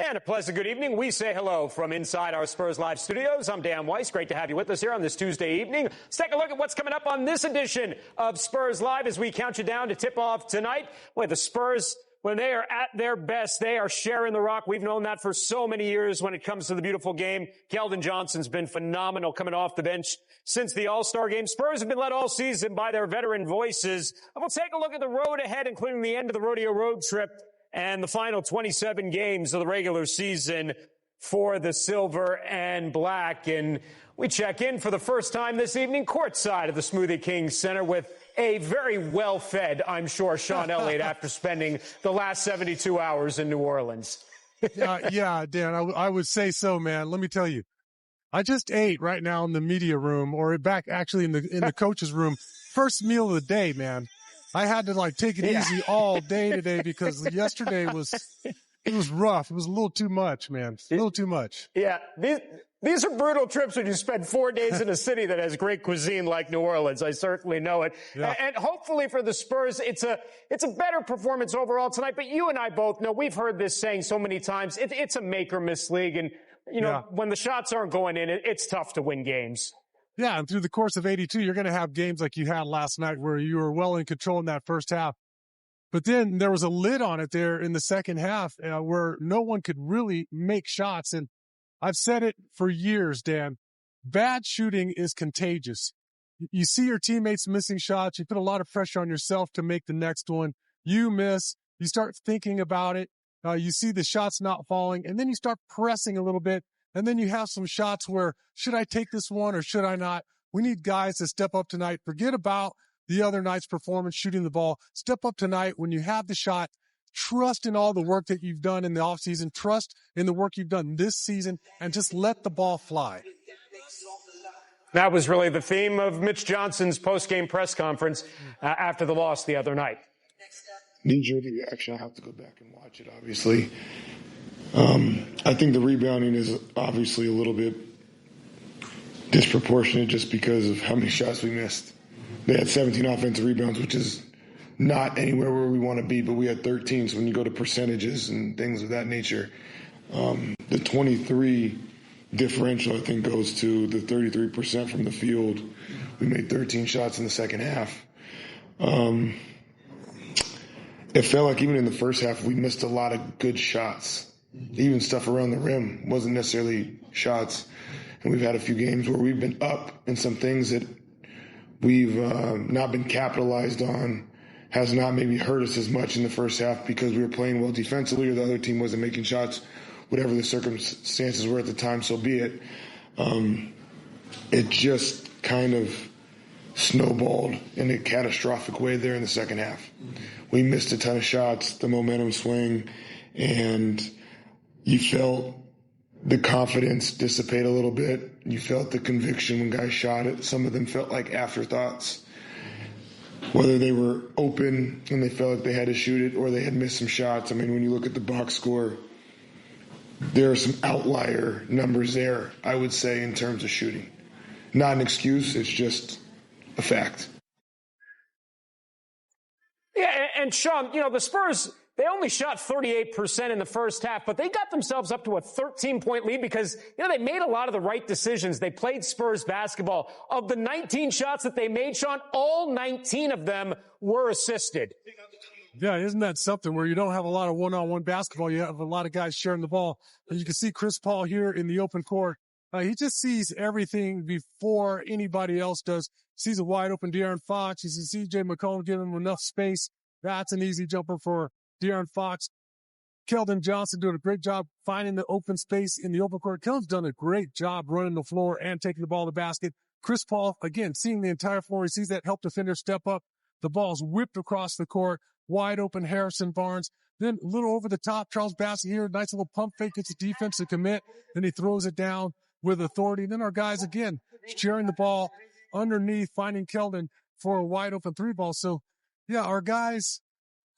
And a pleasant good evening. We say hello from inside our Spurs Live studios. I'm Dan Weiss. Great to have you with us here on this Tuesday evening. Let's take a look at what's coming up on this edition of Spurs Live as we count you down to tip off tonight. Boy, the Spurs, when they are at their best, they are sharing the rock. We've known that for so many years when it comes to the beautiful game. Keldon Johnson's been phenomenal coming off the bench since the All-Star game. Spurs have been led all season by their veteran voices. And we'll take a look at the road ahead, including the end of the rodeo road trip and the final 27 games of the regular season for the Silver and Black. And we check in for the first time this evening courtside of the Smoothie King Center with a very well-fed, I'm sure, Sean Elliott after spending the last 72 hours in New Orleans. Yeah, Dan, I would say so, man. Let me tell you, I just ate right now in the media room, or back actually in the coach's room. First meal of the day, man. I had to take it easy all day today because yesterday it was rough. It was a little too much, man. A little too much. Yeah. These are brutal trips when you spend 4 days in a city that has great cuisine like New Orleans. I certainly know it. Yeah. And hopefully for the Spurs, it's a better performance overall tonight. But you and I both know, we've heard this saying so many times, it's a make or miss league. And, when the shots aren't going in, it's tough to win games. Yeah, and through the course of 82, you're going to have games like you had last night where you were well in control in that first half. But then there was a lid on it there in the second half where no one could really make shots. And I've said it for years, Dan, bad shooting is contagious. You see your teammates missing shots. You put a lot of pressure on yourself to make the next one. You miss. You start thinking about it. You see the shots not falling, and then you start pressing a little bit. And then you have some shots where, should I take this one or should I not? We need guys to step up tonight. Forget about the other night's performance shooting the ball. Step up tonight when you have the shot. Trust in all the work that you've done in the offseason. Trust in the work you've done this season, and just let the ball fly. That was really the theme of Mitch Johnson's post-game press conference after the loss the other night. Knee-jerk reaction. I have to go back and watch it, obviously. I think the rebounding is obviously a little bit disproportionate just because of how many shots we missed. They had 17 offensive rebounds, which is not anywhere where we want to be, but we had 13. So when you go to percentages and things of that nature, the 23 differential, I think, goes to the 33% from the field. We made 13 shots in the second half. It felt like even in the first half, we missed a lot of good shots. Even stuff around the rim wasn't necessarily shots. And we've had a few games where we've been up in some things that we've not been capitalized on, has not maybe hurt us as much in the first half because we were playing well defensively or the other team wasn't making shots. Whatever the circumstances were at the time, so be it. It just kind of snowballed in a catastrophic way there in the second half. We missed a ton of shots, the momentum swing, and you felt the confidence dissipate a little bit. You felt the conviction when guys shot it. Some of them felt like afterthoughts. Whether they were open and they felt like they had to shoot it or they had missed some shots. I mean, when you look at the box score, there are some outlier numbers there, I would say, in terms of shooting. Not an excuse, it's just a fact. Yeah, and Sean, the Spurs, they only shot 38% in the first half, but they got themselves up to a 13-point lead because, they made a lot of the right decisions. They played Spurs basketball. Of the 19 shots that they made, Sean, all 19 of them were assisted. Yeah, isn't that something where you don't have a lot of one-on-one basketball? You have a lot of guys sharing the ball. And you can see Chris Paul here in the open court. He just sees everything before anybody else does. Sees a wide-open De'Aaron Fox. He sees C.J. McCollum giving him enough space. That's an easy jumper for De'Aaron Fox. Keldon Johnson doing a great job finding the open space in the open court. Keldon's done a great job running the floor and taking the ball to the basket. Chris Paul, again, seeing the entire floor. He sees that help defender step up. The ball's whipped across the court. Wide open Harrison Barnes. Then a little over the top, Charles Bassey here. Nice little pump fake, gets the defense to commit. Then he throws it down with authority. Then our guys, again, sharing the ball underneath, finding Keldon for a wide open three ball. So, yeah, our guys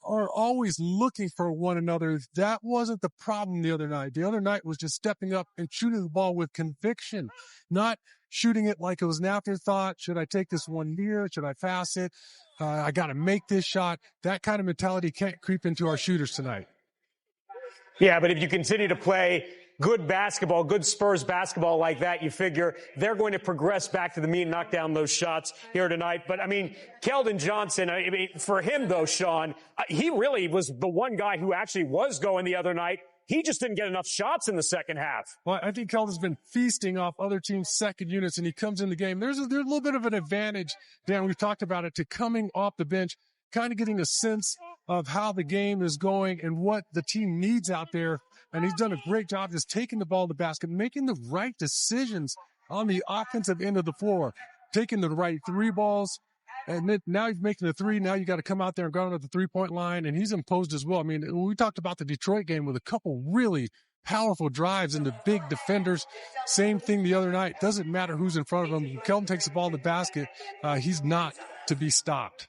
are always looking for one another. That wasn't the problem the other night. The other night was just stepping up and shooting the ball with conviction, not shooting it like it was an afterthought. Should I take this one near? Should I pass it? I got to make this shot. That kind of mentality can't creep into our shooters tonight. Yeah, but if you continue to play good basketball, good Spurs basketball like that, you figure they're going to progress back to the mean, knock down those shots here tonight. But, I mean, Keldon Johnson, I mean, for him, though, Sean, he really was the one guy who actually was going the other night. He just didn't get enough shots in the second half. Well, I think Keldon's been feasting off other teams' second units, and he comes in the game. There's a little bit of an advantage, Dan, we've talked about it, to coming off the bench, kind of getting a sense of how the game is going and what the team needs out there. And he's done a great job just taking the ball to the basket, making the right decisions on the offensive end of the floor, taking the right three balls. And then now he's making the three. Now you got to come out there and go to the three-point line. And he's imposed as well. I mean, we talked about the Detroit game with a couple really powerful drives into big defenders. Same thing the other night. Doesn't matter who's in front of him. Keldon takes the ball to the basket. He's not to be stopped.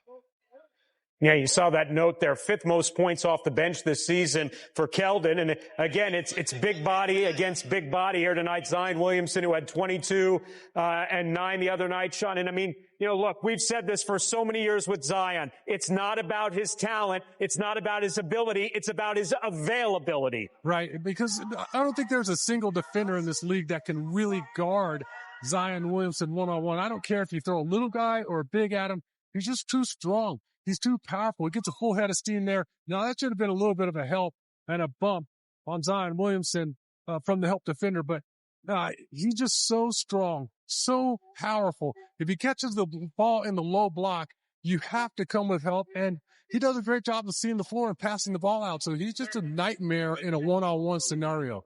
Yeah, you saw that note there. 5th most points off the bench this season for Keldon. And again, it's big body against big body here tonight. Zion Williamson, who had 22 and 9 the other night, Sean. And I mean, you know, look, we've said this for so many years with Zion. It's not about his talent. It's not about his ability. It's about his availability. Right, because I don't think there's a single defender in this league that can really guard Zion Williamson one-on-one. I don't care if you throw a little guy or a big at him. He's just too strong. He's too powerful. He gets a full head of steam there. Now, that should have been a little bit of a help and a bump on Zion Williamson from the help defender, but he's just so strong, so powerful. If he catches the ball in the low block, you have to come with help, and he does a great job of seeing the floor and passing the ball out. So he's just a nightmare in a one-on-one scenario.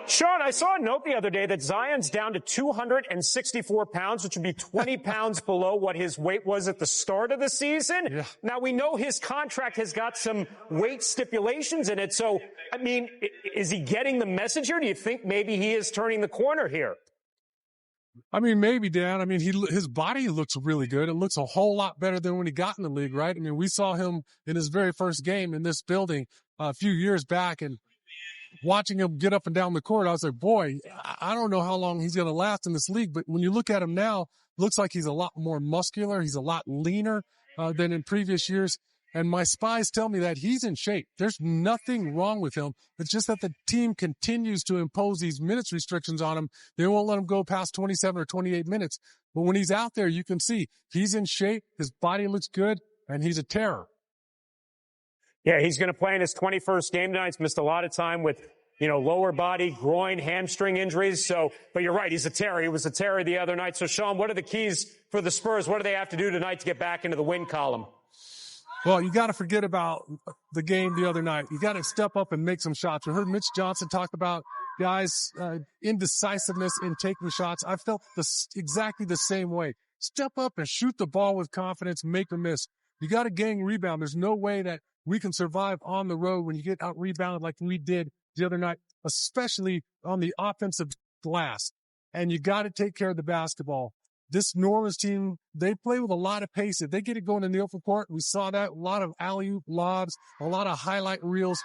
Sean, I saw a note the other day that Zion's down to 264 pounds, which would be 20 pounds below what his weight was at the start of the season. Yeah. Now, we know his contract has got some weight stipulations in it. So, I mean, is he getting the message here? Do you think maybe he is turning the corner here? I mean, maybe, Dan. I mean, his body looks really good. It looks a whole lot better than when he got in the league, right? I mean, we saw him in his very first game in this building a few years back, and watching him get up and down the court, I was like, boy, I don't know how long he's going to last in this league. But when you look at him now, looks like he's a lot more muscular. He's a lot leaner than in previous years. And my spies tell me that he's in shape. There's nothing wrong with him. It's just that the team continues to impose these minutes restrictions on him. They won't let him go past 27 or 28 minutes. But when he's out there, you can see he's in shape. His body looks good, and he's a terror. Yeah, he's going to play in his 21st game tonight. He's missed a lot of time with, you know, lower body, groin, hamstring injuries. So, but you're right. He's a terror. He was a terror the other night. So, Sean, what are the keys for the Spurs? What do they have to do tonight to get back into the win column? Well, you got to forget about the game the other night. You got to step up and make some shots. We heard Mitch Johnson talk about guys' indecisiveness in taking shots. I felt exactly the same way. Step up and shoot the ball with confidence, make a miss. You got to gang rebound. There's no way that we can survive on the road when you get out rebounded like we did the other night, especially on the offensive glass. And you got to take care of the basketball. This New Orleans team, they play with a lot of pace. If they get it going in the open court, we saw that, a lot of alley-oop lobs, a lot of highlight reels.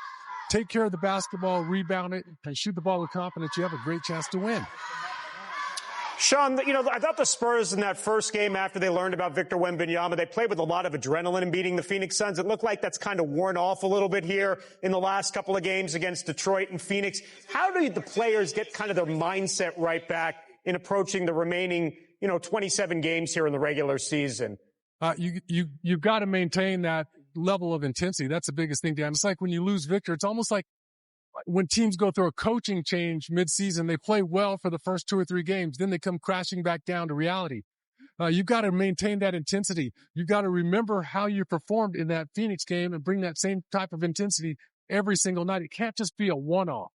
Take care of the basketball, rebound it, and shoot the ball with confidence. You have a great chance to win. Sean, you know, I thought the Spurs in that first game after they learned about Victor Wembanyama, they played with a lot of adrenaline in beating the Phoenix Suns. It looked like that's kind of worn off a little bit here in the last couple of games against Detroit and Phoenix. How do the players get kind of their mindset right back in approaching the remaining, 27 games here in the regular season? You've got to maintain that level of intensity. That's the biggest thing, Dan. It's like when you lose Victor, it's almost like when teams go through a coaching change mid-season, they play well for the first 2 or 3 games. Then they come crashing back down to reality. You've got to maintain that intensity. You've got to remember how you performed in that Phoenix game and bring that same type of intensity every single night. It can't just be a one-off.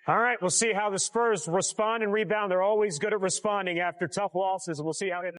All right, we'll see how the Spurs respond and rebound. They're always good at responding after tough losses. We'll see how it